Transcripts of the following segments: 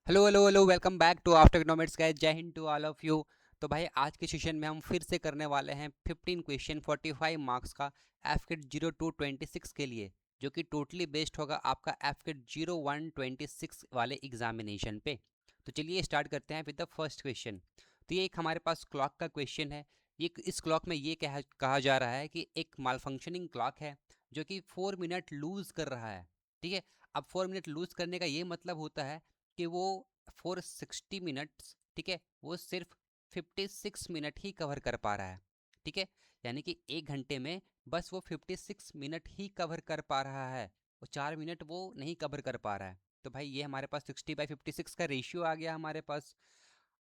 Hello hello hello, welcome back to after economics guys. जय हिंद to all of you. तो भाई आज के सेशन में हम फिर से करने वाले हैं 15 क्वेश्चन 45 मार्क्स का एफकिट 0226 के लिए, जो कि टोटली बेस्ड होगा आपका एफकिट 0126 वाले एग्जामिनेशन पे। तो चलिए स्टार्ट करते हैं विद द फर्स्ट क्वेश्चन। तो ये एक हमारे पास क्लॉक का क्वेश्चन है। ये इस क्लॉक में ये कहा जा रहा है कि एक माल फंक्शनिंग क्लॉक है जो कि 4 मिनट लूज कर रहा है। ठीक है। अब 4 मिनट लूज करने का ये मतलब होता है कि वो फॉर 60 मिनट्स, ठीक है, वो सिर्फ 56 मिनट ही कवर कर पा रहा है। ठीक है। यानी कि 1 घंटे में बस वो 56 मिनट ही कवर कर पा रहा है, वो 4 मिनट वो नहीं कवर कर पा रहा है। तो भाई ये हमारे पास 60/56 का रेशियो आ गया हमारे पास।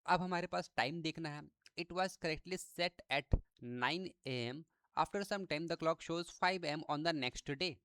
अब हमारे पास टाइम देखना है। It was correctly set at 9 AM। After some time the clock shows 5 AM on the next day.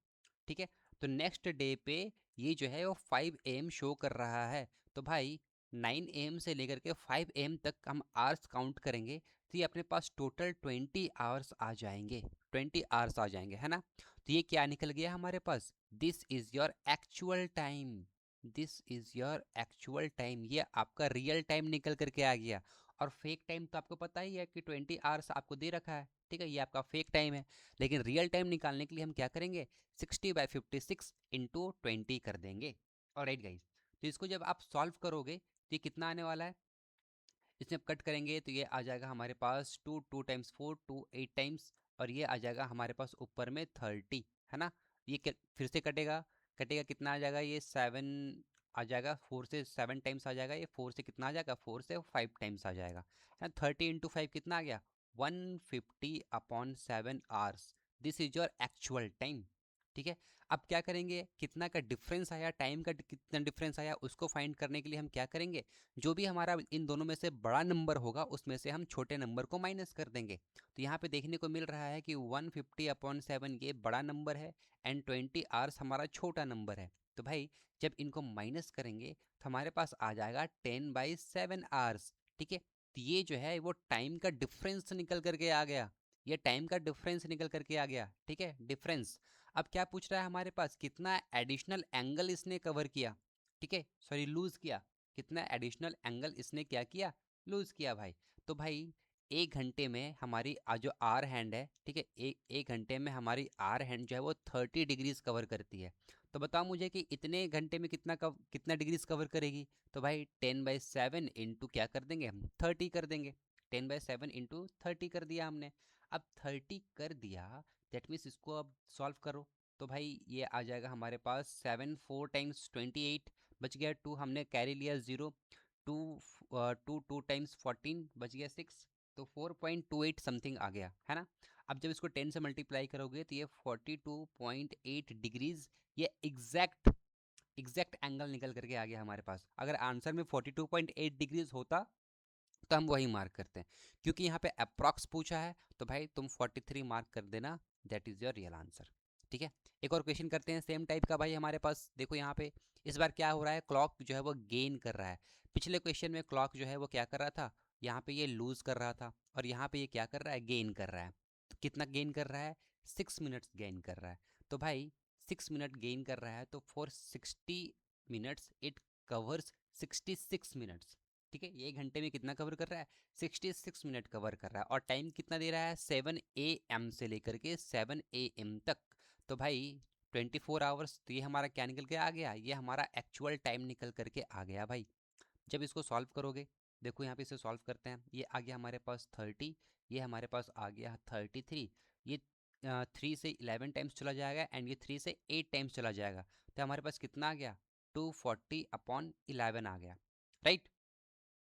ठीक है। तो नेक्स्ट डे पे ये जो है वो 5 AM शो कर रहा है। तो भाई 9 AM से लेकर के 5 AM तक हम आवर्स काउंट करेंगे तो ये अपने पास टोटल 20 आवर्स आ जाएंगे। 20 आवर्स आ जाएंगे, है ना। तो ये क्या निकल गया हमारे पास? This is your actual time. This is your actual time, ये आपका रियल टाइम निकल करके आ गया। और फेक टाइम तो आपको पता ही है कि 20 आवर्स आपको दे रखा है। ठीक है, ये आपका फेक टाइम है। लेकिन रियल टाइम निकालने के लिए हम क्या करेंगे? 60/56 इंटू 20 कर देंगे। Alright guys. तो इसको जब आप सॉल्व करोगे तो ये कितना आने वाला है? इसमें आप कट करेंगे तो ये आ जाएगा हमारे पास 2 टाइम्स 4 2 8 टाइम्स, और ये आ जाएगा हमारे पास ऊपर में 30, है ना। ये फिर से कटेगा। कटेगा कितना आ जाएगा? ये 7 आ जाएगा। 4 से 7 टाइम्स आ जाएगा। ये 4 से कितना आ जाएगा? 4 से 5 टाइम्स आ जाएगा, है ना। 30 × 5 कितना आ गया? 150/7 hours. This is your actual time. ठीक है। अब क्या करेंगे? कितना का डिफरेंस आया, टाइम का कितना डिफरेंस आया, उसको फाइंड करने के लिए हम क्या करेंगे? जो भी हमारा इन दोनों में से बड़ा नंबर होगा उसमें से हम छोटे नंबर को माइनस कर देंगे। तो यहाँ पे देखने को मिल रहा है कि 150/7 ये बड़ा नंबर है एंड 20 आवर्स हमारा छोटा नंबर है। तो भाई जब इनको माइनस करेंगे तो हमारे पास आ जाएगा 10/7 आवर्स। ठीक है। तो ये जो है वो टाइम का डिफरेंस निकल करके आ गया। ये टाइम का डिफरेंस निकल करके आ गया। ठीक है, डिफरेंस। अब क्या पूछ रहा है हमारे पास? कितना एडिशनल एंगल इसने कवर किया। ठीक है, सॉरी लूज किया। कितना एडिशनल एंगल इसने क्या किया? लूज किया भाई। तो भाई 1 घंटे में हमारी जो आर हैंड है, ठीक है, एक घंटे में हमारी आर हैंड जो है वो 30 डिग्रीज कवर करती है। तो बताओ मुझे कि इतने घंटे में कितना डिग्रीज कवर करेगी? तो भाई 10/7 इंटू क्या कर देंगे हम? 30 कर देंगे। 10/7 इंटू 30 कर दिया हमने। अब 30 कर दिया, दैट मीन्स इसको अब सॉल्व करो। तो भाई ये आ जाएगा हमारे पास 7 4 टाइम्स 28, बच गया 2, हमने कैरी लिया 0। 2 2 टाइम्स 14 बच गया 6। तो 4.28 समथिंग आ गया, है ना। अब जब इसको 10 से मल्टीप्लाई करोगे तो ये 42.8 डिग्रीज, ये एग्जैक्ट एंगल निकल करके आ गया हमारे पास। अगर आंसर में 42.8 डिग्रीज होता तो हम वही मार्क करते हैं। क्योंकि यहाँ पे अप्रॉक्स पूछा है तो भाई तुम 43 मार्क कर देना। That is your real answer. ठीक है। एक और क्वेश्चन करते हैं सेम टाइप का भाई हमारे पास। देखो यहाँ पे इस बार क्या हो रहा है, क्लॉक जो है वो गेन कर रहा है। पिछले क्वेश्चन में क्लॉक जो है वो क्या कर रहा था? यहाँ पे ये लूज कर रहा था, और यहाँ पे ये क्या कर रहा है? गेन कर रहा है। तो कितना गेन कर रहा है? 6 मिनट्स गेन कर रहा है। तो भाई 6 मिनट गेन कर रहा है तो for 60 minutes it covers 66 minutes. ठीक है, ये 1 घंटे में कितना कवर कर रहा है? 66 मिनट कवर कर रहा है। और टाइम कितना दे रहा है? 7 AM से लेकर के 7 AM तक। तो भाई 24 आवर्स। तो ये हमारा क्या निकल के आ गया? ये हमारा एक्चुअल टाइम निकल करके आ गया भाई। जब इसको सॉल्व करोगे, देखो यहाँ पे इसे सॉल्व करते हैं। ये आ गया हमारे पास 30, ये हमारे पास आ गया 33। ये 3 से 11 टाइम्स चला जाएगा एंड ये 3 से 8 टाइम्स चला जाएगा। तो हमारे पास कितना आ गया? 240/11 आ गया, राइट।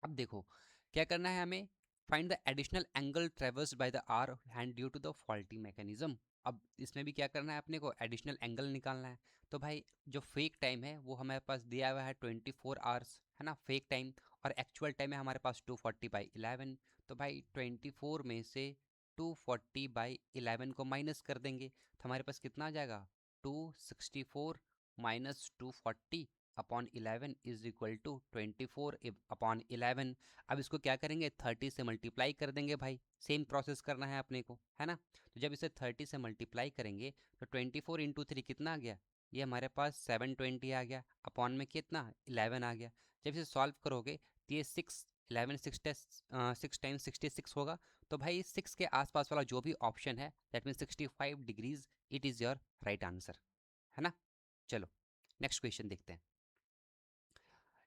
अब देखो क्या करना है हमें? Find the additional angle traversed by the hour hand due to the faulty mechanism. अब इसमें भी क्या करना है अपने को? एडिशनल एंगल निकालना है। तो भाई जो फेक टाइम है वो हमारे पास दिया हुआ है 24 आवर्स, है ना, फेक टाइम। और एक्चुअल टाइम है हमारे पास 240/11। तो भाई 24 में से 240/11 को माइनस कर देंगे तो हमारे पास कितना आ जाएगा? 264 माइनस 240/11 इज इक्वल टू 24/11। अब इसको क्या करेंगे? 30 से मल्टीप्लाई कर देंगे भाई। सेम प्रोसेस करना है अपने को, है ना। तो जब इसे 30 से मल्टीप्लाई करेंगे तो 24 × 3 कितना आ गया? ये हमारे पास 720 आ गया, अपॉन में कितना 11 आ गया। जब इसे सॉल्व करोगे तो ये 6 होगा। तो भाई 6 के आसपास वाला जो भी ऑप्शन है that mean 65 degrees, it is your right answer, है ना। चलो नेक्स्ट क्वेश्चन देखते हैं।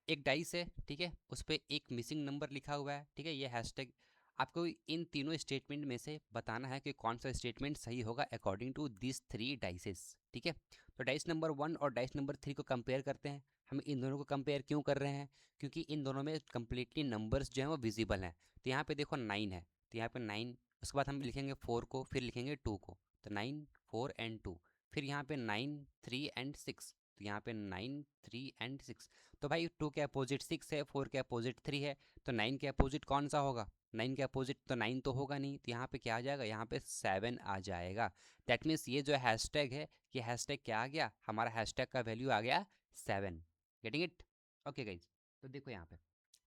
एक डाइस है, ठीक है, उस पर एक मिसिंग नंबर लिखा हुआ है, ठीक है। ये हैशटैग आपको इन तीनों स्टेटमेंट में से बताना है कि कौन सा स्टेटमेंट सही होगा अकॉर्डिंग टू दिस 3 डाइसेस, ठीक है। तो डाइस नंबर 1 और डाइस नंबर 3 को कंपेयर करते हैं। हम इन दोनों को कंपेयर क्यों कर रहे हैं, क्योंकि इन दोनों में कम्प्लीटली नंबर्स जो हैं वो विजिबल हैं। तो यहाँ पे देखो 9 है, तो यहाँ पे 9, उसके बाद हम लिखेंगे 4 को, फिर लिखेंगे 2 को, तो 9 4 एंड 2। फिर यहाँ पे 9 3 एंड 6, तो यहाँ पे 9 3 एंड 6। तो भाई 2 के अपोजिट 6 है, 4 के अपोजिट 3 है, तो 9 के अपोजिट कौन सा होगा, 9 के अपोजिट तो 9 तो होगा नहीं, तो यहाँ पे क्या आ जाएगा, यहाँ पे 7 आ जाएगा। दैट मीन्स ये जो हैशटैग है, ये हैशटैग क्या आ गया, हमारा हैशटैग का वैल्यू आ गया 7। Getting it, okay guys. तो देखो यहाँ पे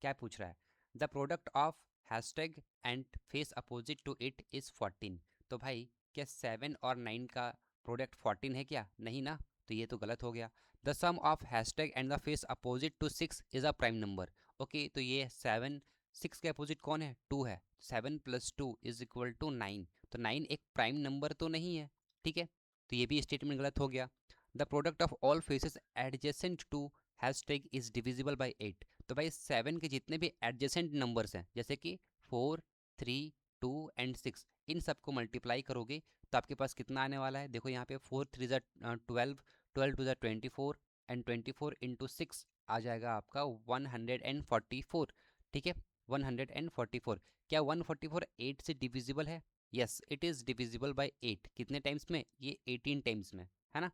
क्या पूछ रहा है, the product of hashtag and face opposite to it is 14। तो भाई क्या 7 और 9 का प्रोडक्ट 14 है क्या, नहीं ना, तो ये तो गलत हो गया। The sum of hashtag and the face opposite to 6 is a prime number. Okay, तो ये 7, 6 के अपोजिट कौन है, 2 है, 7 + 2 इज इक्वल टू 9। तो 9 एक प्राइम नंबर तो नहीं है, ठीक है, तो ये भी स्टेटमेंट गलत हो गया। The product of all faces adjacent to hashtag is divisible by 8। तो भाई 7 के जितने भी एडजेसेंट नंबर्स हैं, जैसे कि 4 3 2 एंड 6, इन सबको मल्टीप्लाई करोगे तो आपके पास कितना आने वाला है, देखो यहाँ पे 4 3 12, 12 2 24 एंड 24 इंटू 6 आ जाएगा आपका 144, ठीक है, 144। क्या 144 8 से डिविजिबल है, yes it is divisible by 8। कितने टाइम्स में, ये 18 टाइम्स में, है ना।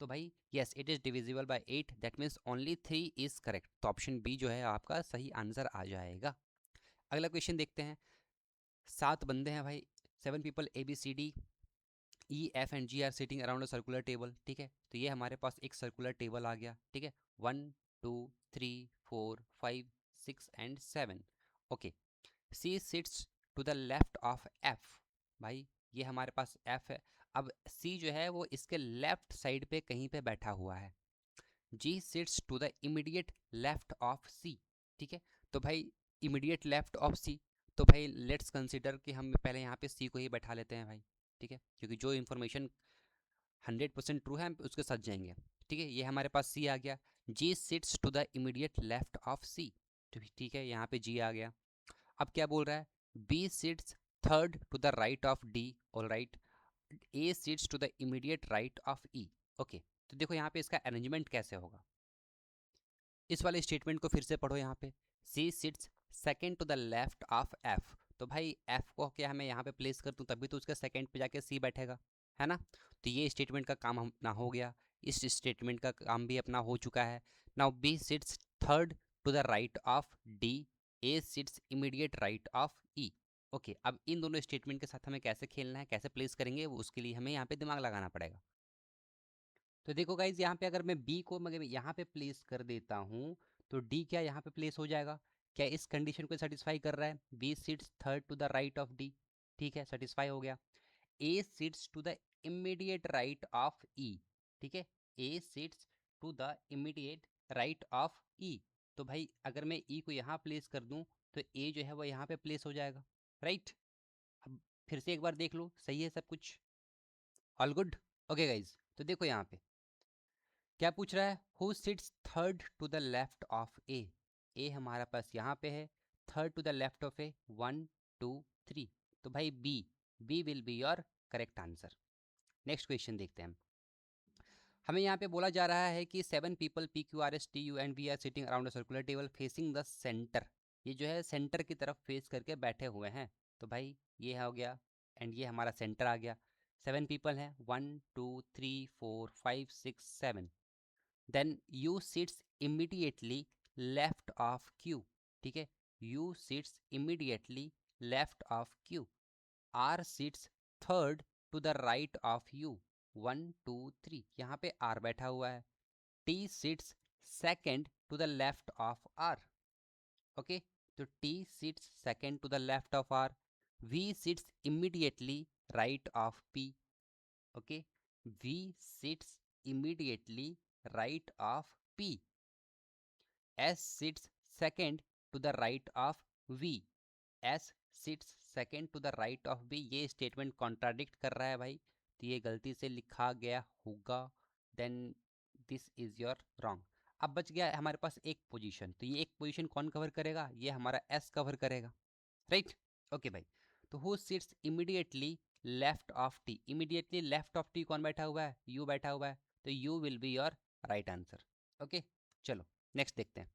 तो भाई yes it is divisible by 8, that means only 3 is correct. तो ऑप्शन बी जो है आपका सही आंसर आ जाएगा। अगला क्वेश्चन देखते हैं। 7 बंदे हैं भाई, 7 people ABCD E F and G are sitting around a circular table, ठीक है। तो ये हमारे पास एक सर्कुलर टेबल आ गया, ठीक है, 1 2 3 4 5 6 and 7। Okay, C sits to the left of F. भाई ये हमारे पास एफ है, अब सी जो है वो इसके लेफ्ट साइड पे कहीं पे बैठा हुआ है। G sits to the immediate left of C, ठीक है। तो भाई इमीडिएट लेफ्ट ऑफ सी, तो भाई लेट्स कंसिडर कि हम पहले यहाँ पे सी को ही बैठा लेते हैं भाई, ठीक है, क्योंकि जो इन्फॉर्मेशन 100% ट्रू है हम उसके साथ जाएंगे, ठीक है। ये हमारे पास सी आ गया, G sits to the immediate left of C, ठीक है, यहाँ पे जी आ गया। अब क्या बोल रहा है, B sits third to the right of D, all right, A sits to the immediate right of E. Okay, तो देखो यहाँ पे इसका अरेंजमेंट कैसे होगा, इस वाले स्टेटमेंट को फिर से पढ़ो। यहाँ पे C sits second to the left of F, तो भाई एफ को क्या हमें यहाँ पे प्लेस कर दूँ तभी तो उसका सेकेंड पे जाके सी बैठेगा, है ना। तो ये स्टेटमेंट का काम अपना हो गया, इस स्टेटमेंट का काम भी अपना हो चुका है। Now B sits third to the right of D, A sits immediate right of E. Okay, अब इन दोनों स्टेटमेंट के साथ हमें कैसे खेलना है, कैसे प्लेस करेंगे, वो उसके लिए हमें यहाँ पे दिमाग लगाना पड़ेगा। तो देखो गाइज, यहाँ पे अगर मैं बी को मगर यहाँ पे प्लेस कर देता हूँ तो डी क्या यहाँ पे प्लेस हो जाएगा, क्या इस कंडीशन को सेटिस्फाई कर रहा है, B sits third to the right of D, ठीक है, सेटिस्फाई हो गया। A sits to the immediate right of E, ठीक है, A sits to the immediate right of E. तो भाई अगर मैं ई को यहाँ प्लेस कर दूँ तो ए जो है वो यहाँ पे प्लेस हो जाएगा, राइट। अब फिर से एक बार देख लो, सही है सब कुछ, ऑल गुड। ओके गाइज, तो देखो यहाँ पे क्या पूछ रहा है, who sits third to the left of A, A हमारा पास यहाँ पे है, third to the left of A 1 2 3, तो भाई B, B will be your correct answer. Next question देखते हैं हम। हमें यहाँ पे बोला जा रहा है कि 7 people P Q R S T U and V are sitting around a circular table facing the centre, ये जो है सेंटर की तरफ फेस करके बैठे हुए हैं। तो भाई ये हो गया एंड ये हमारा सेंटर आ गया। 7 पीपल हैं, 1 2 3 4 5 6 7, then U sits immediately left of Q, ठीक है, U sits immediately left of Q, R sits third to the right of U 1 2 3, यहाँ पे आर बैठा हुआ है। T sits second to the left of R, okay, तो T sits second to the left of R. V sits immediately right of P, okay, V sits immediately right of P. S sits second to the right of V. S sits second to the right of B. ये statement contradict कर रहा है भाई, तो ये गलती से लिखा गया होगा, then this is your wrong. अब बच गया हमारे पास एक पोजीशन, तो ये एक पोजीशन कौन कवर करेगा, ये हमारा एस कवर करेगा, राइट। ओके भाई, तो who sits immediately left of T, immediately left of T कौन बैठा हुआ है, यू बैठा हुआ है, तो U will be your right answer. Okay, चलो नेक्स्ट देखते हैं।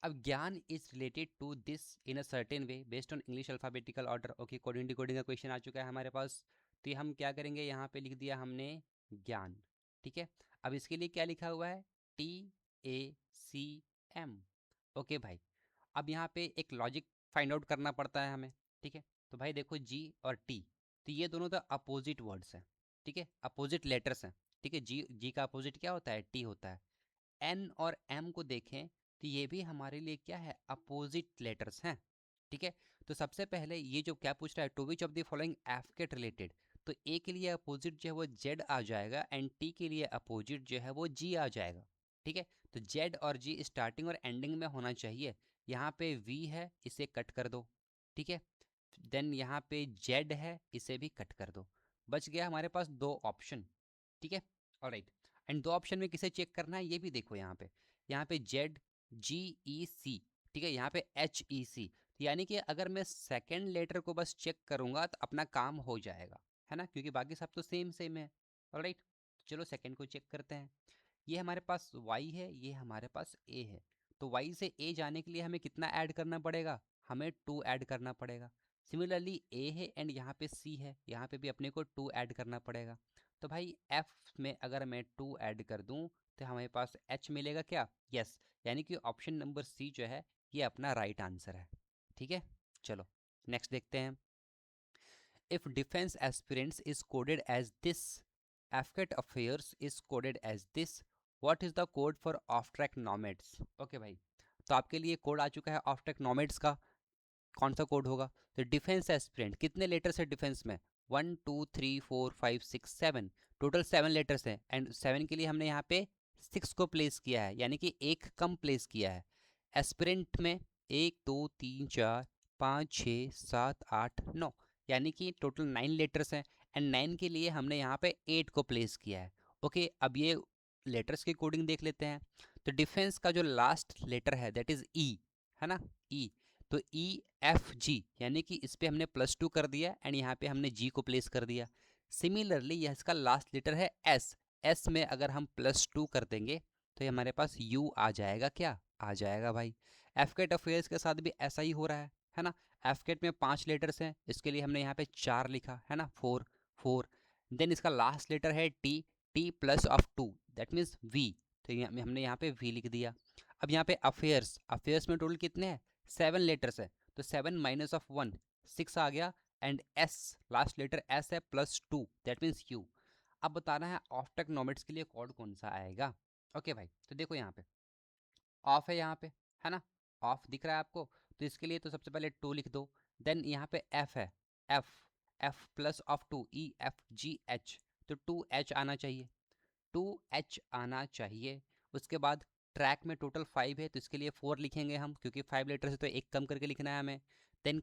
अब ज्ञान is related to this in a certain way based on English alphabetical order. Okay, coding decoding का क्वेश्चन आ चुका है हमारे पास, तो ये हम क्या करेंगे, यहाँ पे लिख दिया हमने ज्ञान, ठीक है। अब इसके लिए क्या लिखा हुआ है, TACM। ओके भाई, अब यहाँ पे एक लॉजिक फाइंड आउट करना पड़ता है हमें, ठीक है। तो भाई देखो G और T, तो ये दोनों तो अपोजिट वर्ड्स हैं, ठीक है, अपोजिट लेटर्स हैं, ठीक है। जी का अपोजिट क्या होता है, T होता है। N और M को देखें तो ये भी हमारे लिए क्या है, अपोजिट लेटर्स हैं, ठीक है। तो सबसे पहले ये जो क्या पूछ रहा है, to which of the following एफकेट रिलेटेड, तो ए के लिए अपोजिट जो है वो जेड आ जाएगा, एंड टी के लिए अपोजिट जो है वो जी आ जाएगा, ठीक है। तो जेड और जी स्टार्टिंग और एंडिंग में होना चाहिए। यहाँ पे वी है, इसे कट कर दो, ठीक है। देन यहाँ पे जेड है, इसे भी कट कर दो, बच गया हमारे पास दो ऑप्शन, ठीक है। ऑलराइट, एंड दो ऑप्शन में किसे चेक करना है ये भी देखो, यहाँ पे ZGEC, ठीक है, यहाँ पे HEC, यानी कि अगर मैं सेकेंड लेटर को बस चेक करूंगा तो अपना काम हो जाएगा, है ना, क्योंकि बाकी सब तो सेम सेम है। ऑलराइट, चलो सेकेंड को चेक करते हैं। ये हमारे पास Y है, ये हमारे पास A है, तो Y से A जाने के लिए हमें कितना ऐड करना पड़ेगा, हमें 2 ऐड करना पड़ेगा। सिमिलरली A है एंड यहाँ पे C है, यहाँ पे भी अपने को 2 ऐड करना पड़ेगा। तो भाई F में अगर मैं 2 ऐड कर दूँ तो हमारे पास H मिलेगा क्या, यस, यानी कि ऑप्शन नंबर C जो है ये अपना राइट आंसर है, ठीक है। चलो नेक्स्ट देखते हैं। If defence aspirants is coded as this, एफकेट affairs is coded as this, what is the code for off track nomads. Okay भाई, तो आपके लिए कोड आ चुका है ऑफ ट्रैक नॉमेड्स का, कौन सा कोड होगा, तो डिफेंस एस्पिरेंट कितने लेटर्स है डिफेंस में, 1 2 3 4 5 6 7, टोटल 7 लेटर्स हैं, एंड 7 के लिए हमने यहाँ पे 6 को प्लेस किया है, यानी कि एक कम प्लेस किया है। एस्पिरेंट में 1 2 3 4 5 6 7 8 9, यानी कि टोटल 9 लेटर्स हैं, एंड 9 के लिए हमने यहाँ पे 8 को प्लेस किया है। ओके, अब ये लेटर्स की कोडिंग देख लेते हैं। तो डिफेंस का जो लास्ट लेटर है दैट इज ई, है ना, ई, तो EFG, यानी कि इस पे हमने +2 कर दिया एंड यहाँ पे हमने G को प्लेस कर दिया। सिमिलरली यह इसका लास्ट लेटर है S, S में अगर हम +2 कर देंगे तो ये हमारे पास U आ जाएगा, क्या आ जाएगा भाई। एफकेट अफेयर्स के साथ भी ऐसा ही हो रहा है ना। एफकेट में 5 लेटर्स हैं, इसके लिए हमने यहाँ पे 4 लिखा है ना, 4 4। देन इसका लास्ट लेटर है T, T plus of 2 that means V, तो हमने यहाँ पे V लिख दिया। अब यहाँ पे अफेयर्स, अफेयर्स में टोटल कितने हैं, 7 लेटर्स है, तो 7 माइनस ऑफ 1 6 आ गया, and S, last letter S है +2 दैट मीन्स U। अब बताना है ऑफ टेक नॉमेड्स के लिए कोड कौन सा आएगा। ओके भाई, तो देखो यहाँ पे ऑफ है, यहाँ पे है ना, ऑफ दिख रहा है आपको, तो इसके लिए तो सबसे पहले 2 लिख दो। देन यहाँ पे F है, F, F plus of 2 EFGH, तो 2H आना चाहिए, 2H आना चाहिए। उसके बाद ट्रैक में टोटल 5 है, तो इसके लिए 4 लिखेंगे हम, क्योंकि 5 लेटर से तो एक कम करके लिखना है हमें। Then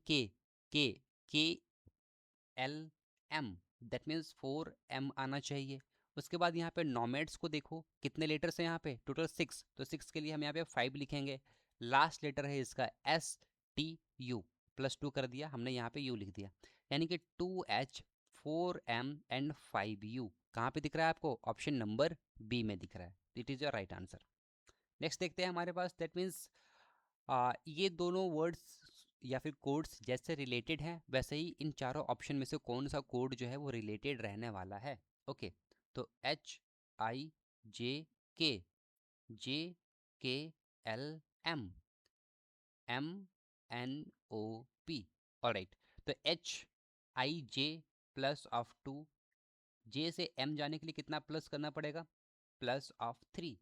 KLM, that means 4M आना चाहिए। उसके बाद यहाँ पे नॉमेड्स को देखो कितने लेटर्स हैं यहाँ पे, टोटल 6, तो 6 के लिए हम यहाँ पे 5 लिखेंगे। लास्ट लेटर है इसका STU, +2 कर दिया हमने, यहाँ पे U लिख दिया, यानी कि 2H 4M एंड 5U कहाँ पे दिख रहा है आपको, ऑप्शन नंबर बी में दिख रहा है, it is your right answer. Next देखते हैं हमारे पास, दैट मीन्स ये दोनों वर्ड्स या फिर कोड्स जैसे रिलेटेड हैं वैसे ही इन चारों ऑप्शन में से कौन सा कोड जो है वो रिलेटेड रहने वाला है। ओके, तो HIJK, JKLM, MNOP। ऑलराइट, तो HIJ प्लस ऑफ 2, J से M जाने के लिए कितना प्लस करना पड़ेगा, +3,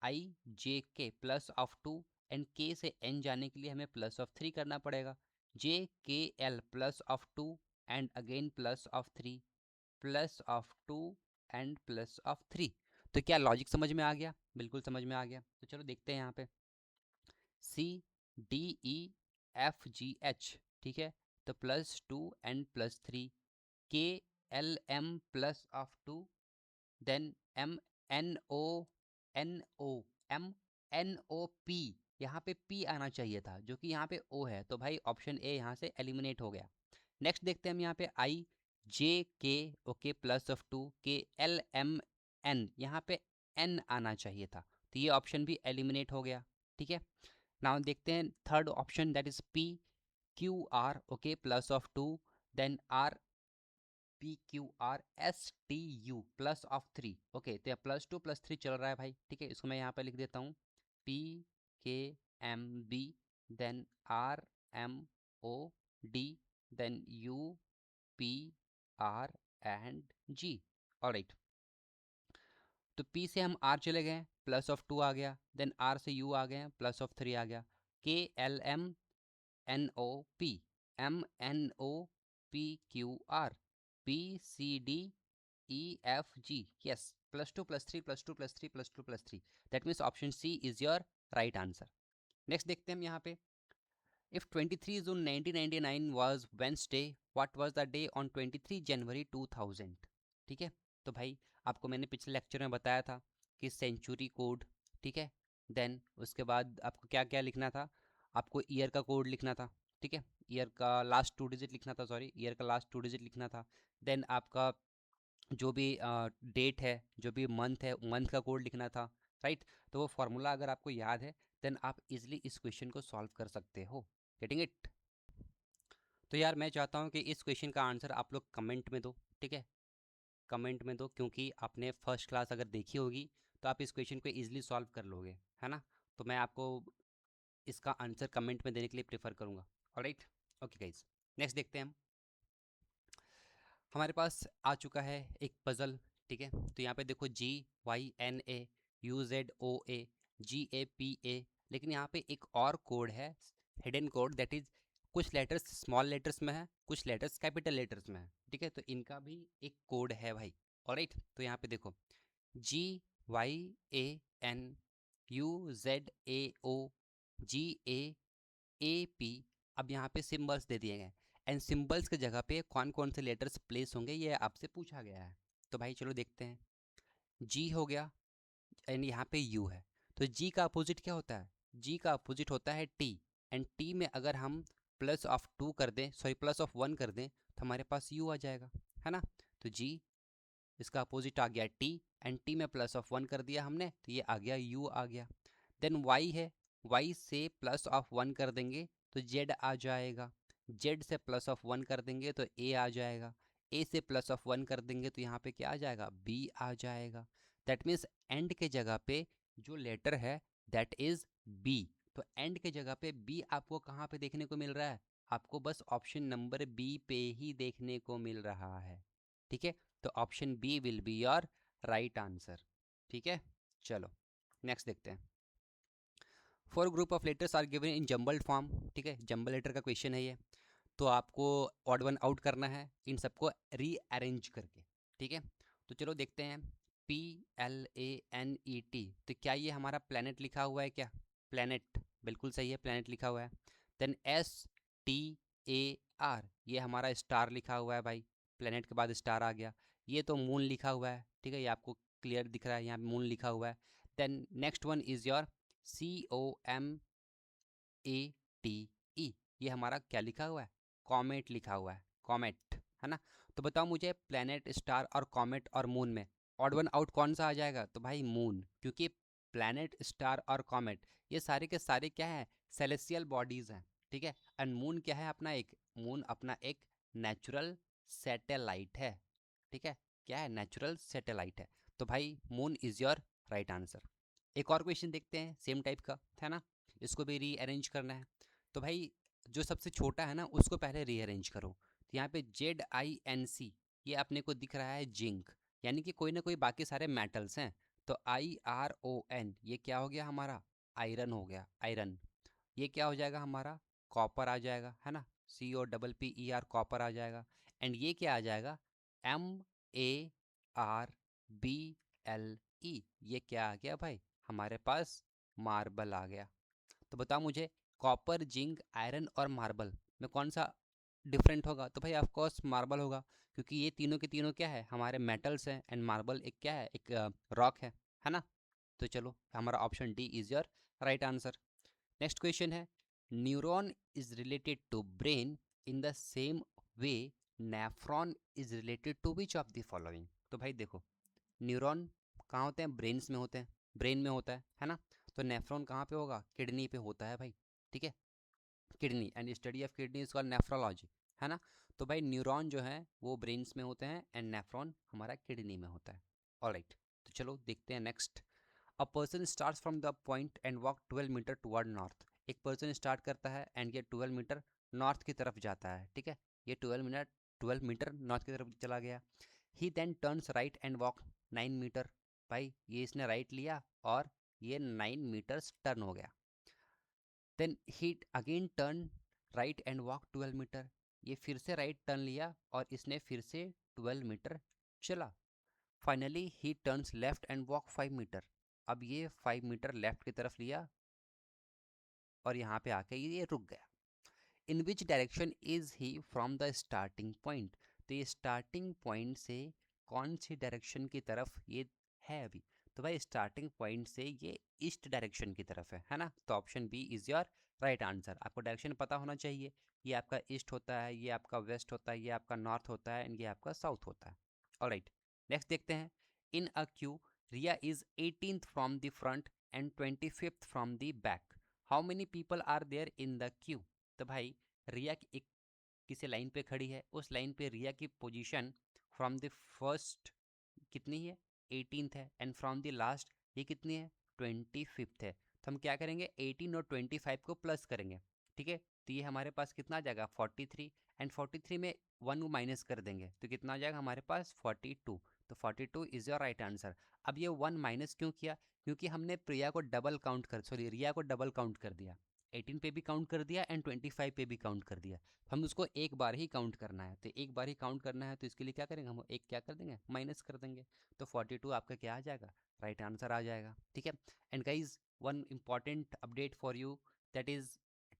IJK plus of 2, and K से N जाने के लिए हमें +3 करना पड़ेगा। JKL plus of 2 and again +3, +2 and plus of 3। तो क्या लॉजिक समझ में आ गया? बिल्कुल समझ में आ गया। तो चलो देखते हैं यहाँ पे C D E F G H, ठीक है। तो +2 and +3 K L M plus of 2, then M N O N O M N O P, यहाँ पे P आना चाहिए था जो कि यहाँ पे O है, तो भाई ऑप्शन ए यहाँ से एलिमिनेट हो गया। नेक्स्ट देखते हैं हम यहाँ पे I J K, okay, plus of 2 K L M N, यहाँ पे N आना चाहिए था, तो ये ऑप्शन भी एलिमिनेट हो गया, ठीक है। नाउ देखते हैं third option, that is P Q R, okay, plus of 2, then R P Q R S T U plus of 3, okay. तो +2 +3 चल रहा है भाई, ठीक है। इसको मैं यहाँ पे लिख देता हूँ P K M B, then R M O D, then U P R and G। Alright, तो P से हम R चले गए, प्लस ऑफ 2 आ गया, देन R से U आ गए, प्लस ऑफ 3 आ गया, K L M N O P M N O P Q R P C D E F G, yes, +2 +3 +2 +3 +2 +3, that means option C is your right answer. Next देखते हैं हम यहाँ पे, if 23 June 1999 was Wednesday, what was the day on 23 January 2000? ठीक है, तो भाई आपको मैंने पिछले लेक्चर में बताया था कि सेंचुरी कोड, ठीक है, देन उसके बाद आपको क्या क्या लिखना था, आपको ईयर का कोड लिखना था, ठीक है, ईयर का लास्ट 2 डिजिट लिखना था, सॉरी, ईयर का लास्ट 2 डिजिट लिखना था, देन आपका जो भी डेट है, जो भी मंथ है, मंथ का कोड लिखना था, राइट। तो वो फार्मूला अगर आपको याद है देन आप इजीली इस क्वेश्चन को सॉल्व कर सकते हो, गेटिंग इट। तो यार मैं चाहता हूँ कि इस क्वेश्चन का आंसर आप लोग कमेंट में दो, ठीक है, कमेंट में दो, क्योंकि आपने फर्स्ट क्लास अगर देखी होगी तो आप इस क्वेश्चन को इजीली सॉल्व कर लोगे, है ना। तो मैं आपको इसका आंसर कमेंट में देने के लिए प्रेफर करूँगा, ऑलराइट। ओके गाइज, नेक्स्ट देखते हैं हम, हमारे पास आ चुका है एक पज़ल, ठीक है। तो यहाँ पे देखो GYNAUZOA GAPA, लेकिन यहाँ पे एक और कोड है, हिडन कोड, दैट इज कुछ लेटर्स स्मॉल लेटर्स में है, कुछ लेटर्स कैपिटल लेटर्स में है, ठीक है। तो इनका भी एक कोड है भाई, ऑलराइट। तो यहाँ पे देखो GYANUZAOGAAP, अब यहाँ पे सिम्बल्स दे दिए गए, एंड सिंबल्स की जगह पे कौन कौन से लेटर्स प्लेस होंगे ये आपसे पूछा गया है। तो भाई चलो देखते हैं, जी हो गया एंड यहाँ पे यू है, तो जी का अपोजिट क्या होता है? जी का अपोजिट होता है टी, एंड टी में अगर हम प्लस ऑफ 2 कर दें, सॉरी प्लस ऑफ 1 कर दें, तो हमारे पास यू आ जाएगा, है ना। तो जी, इसका अपोजिट आ गया टी, एंड टी में प्लस ऑफ 1 कर दिया हमने, तो ये आ गया यू आ गया। देन वाई है, वाई से प्लस ऑफ 1 कर देंगे तो जेड आ जाएगा, जेड से प्लस ऑफ 1 कर देंगे तो ए आ जाएगा, ए से प्लस ऑफ 1 कर देंगे तो यहाँ पे क्या आ जाएगा? बी आ जाएगा। दैट मीन्स एंड के जगह पे जो लेटर है दैट इज बी, तो एंड के जगह पे बी आपको कहाँ पे देखने को मिल रहा है? आपको बस ऑप्शन नंबर बी पे ही देखने को मिल रहा है, ठीक है। तो option B will be your right answer, ठीक है। चलो नेक्स्ट देखते हैं, 4 group of letters are given in jumbled form, ठीक है, जम्बल लेटर का क्वेश्चन है ये। तो आपको ऑड वन आउट करना है इन सबको रीअरेंज करके, ठीक है। तो चलो देखते हैं, PLANET, तो क्या ये हमारा प्लैनेट लिखा हुआ है क्या? प्लैनेट बिल्कुल सही है, प्लैनेट लिखा हुआ है। देन STAR, ये हमारा स्टार लिखा हुआ है भाई, प्लैनेट के बाद स्टार आ गया। ये तो मून लिखा हुआ है, ठीक है, ये आपको क्लियर दिख रहा है, यहाँ मून लिखा हुआ है। Then next one is your COMATE, ये हमारा क्या लिखा हुआ है? कॉमेट लिखा हुआ है, कॉमेट, है ना। तो बताओ मुझे, प्लैनेट, स्टार और कॉमेट और मून में ऑड वन आउट कौन सा आ जाएगा? तो भाई मून, क्योंकि प्लैनेट, स्टार और कॉमेट ये सारे के सारे क्या है? सेलेस्टियल बॉडीज़ हैं, ठीक है। एंड मून क्या है अपना? एक मून अपना एक नेचुरल सैटेलाइट है, ठीक है, क्या है? नेचुरल सैटेलाइट है। तो भाई moon is your right answer. एक और क्वेश्चन देखते हैं सेम टाइप का, है ना, इसको भी रीअरेंज करना है। तो भाई जो सबसे छोटा है ना उसको पहले रीअरेंज करो। तो यहाँ पे ZINC, ये अपने को दिख रहा है जिंक, यानी कि कोई ना कोई बाकी सारे मेटल्स हैं। तो IRON, ये क्या हो गया हमारा? आयरन हो गया, आयरन। ये क्या हो जाएगा हमारा? कॉपर आ जाएगा, है ना, COPPER, कॉपर आ जाएगा। एंड ये क्या आ जाएगा? MAR, BLE, ये क्या आ गया भाई, हमारे पास मार्बल आ गया। तो बताओ मुझे, कॉपर, जिंक, आयरन और मार्बल में कौन सा डिफरेंट होगा? तो भाई ऑफ कोर्स मार्बल होगा, क्योंकि ये तीनों के तीनों क्या है, हमारे मेटल्स हैं, एंड मार्बल एक क्या है, एक रॉक है ना। तो चलो, हमारा option D is your right answer. Next question है, neuron is related to brain in the same way nephron is related to which of the following. तो भाई देखो, न्यूरॉन कहाँ होते हैं, ब्रेन्स में होते हैं, ब्रेन में होता है ना। तो नेफ्रॉन कहाँ पे होगा, किडनी पे होता है भाई, ठीक है। Kidney, and study of kidney is called nephrology, है ना। तो भाई न्यूरॉन जो है वो ब्रेन्स में होते हैं, एंड नेफ्रॉन हमारा किडनी में होता है। ऑलराइट, तो चलो देखते हैं next. A person start from the point and walk 12 metre toward north. एक पर्सन स्टार्ट करता है एंड ये 12 मीटर नॉर्थ की तरफ जाता है, ठीक है। ये 12 मीटर नॉर्थ की तरफ चला गया। He then turns right and walk 9 metre. भाई ये इसने राइट लिया और ये 9 मीटर्स टर्न हो गया। Then he again turn right and walk 12 metre. ये फिर से राइट टर्न लिया और इसने फिर से 12 मीटर चला। Finally he turns left and walk 5 metre. अब ये 5 मीटर लेफ्ट की तरफ लिया और यहाँ पे आके ये रुक गया। In which direction is he from the starting point. तो ये स्टार्टिंग पॉइंट से कौन सी डायरेक्शन की तरफ ये है अभी? तो भाई स्टार्टिंग पॉइंट से ये ईस्ट डायरेक्शन की तरफ है ना। तो option B is your right answer. आपको डायरेक्शन पता होना चाहिए, ये आपका ईस्ट होता है, ये आपका वेस्ट होता है, ये आपका नॉर्थ होता है, एंड ये आपका साउथ होता है। ऑलराइट, नेक्स्ट देखते हैं। In a queue, Riya is 18th from the front and 25th from the back. How many people are there in the queue? तो भाई रिया की एक किसी लाइन पे खड़ी है, उस लाइन पे रिया की पोजीशन फ्रॉम द फर्स्ट कितनी है, 18th है, एंड फ्रॉम द लास्ट ये कितनी है, 25th है। तो हम क्या करेंगे, 18 और 25 को प्लस करेंगे, ठीक है। तो ये हमारे पास कितना आ जाएगा, 43, एंड 43 में 1 माइनस कर देंगे तो कितना आ जाएगा हमारे पास, 42। तो 42 इज योर राइट आंसर। अब ये 1 माइनस क्यों किया, क्योंकि हमने प्रिया को डबल काउंट कर, सॉरी रिया को डबल काउंट कर दिया। 18 पे भी काउंट कर दिया एंड 25 पे भी काउंट कर दिया। हम उसको एक बार ही काउंट करना है, तो एक बार ही काउंट करना है, तो इसके लिए क्या करेंगे, हम एक क्या कर देंगे, माइनस कर देंगे। तो 42 आपका क्या आ जाएगा, राइट आंसर आ जाएगा, ठीक है। And guys, one important update for you, that is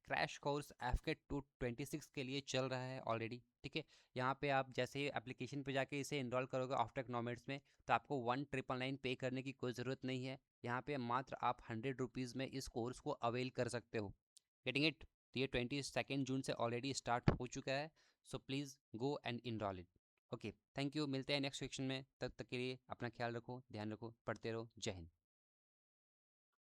crash course AFCAT 226 के लिए चल रहा है ऑलरेडी, ठीक है। यहाँ पे आप जैसे ही एप्लीकेशन पे जाके इसे इनरोल करोगे आफ्टर इकोनॉमिक्स में, तो आपको 1999 पे करने की कोई ज़रूरत नहीं है। यहाँ पे मात्र आप 100 रुपीज़ में इस कोर्स को अवेल कर सकते हो। Getting it? तो ये 22 जून से ऑलरेडी स्टार्ट हो चुका है, so please go and enrol it. Okay, thank you, मिलते हैं नेक्स्ट सेक्शन में, तब तक के लिए अपना ख्याल रखो, ध्यान रखो, पढ़ते रहो, जय हिंद।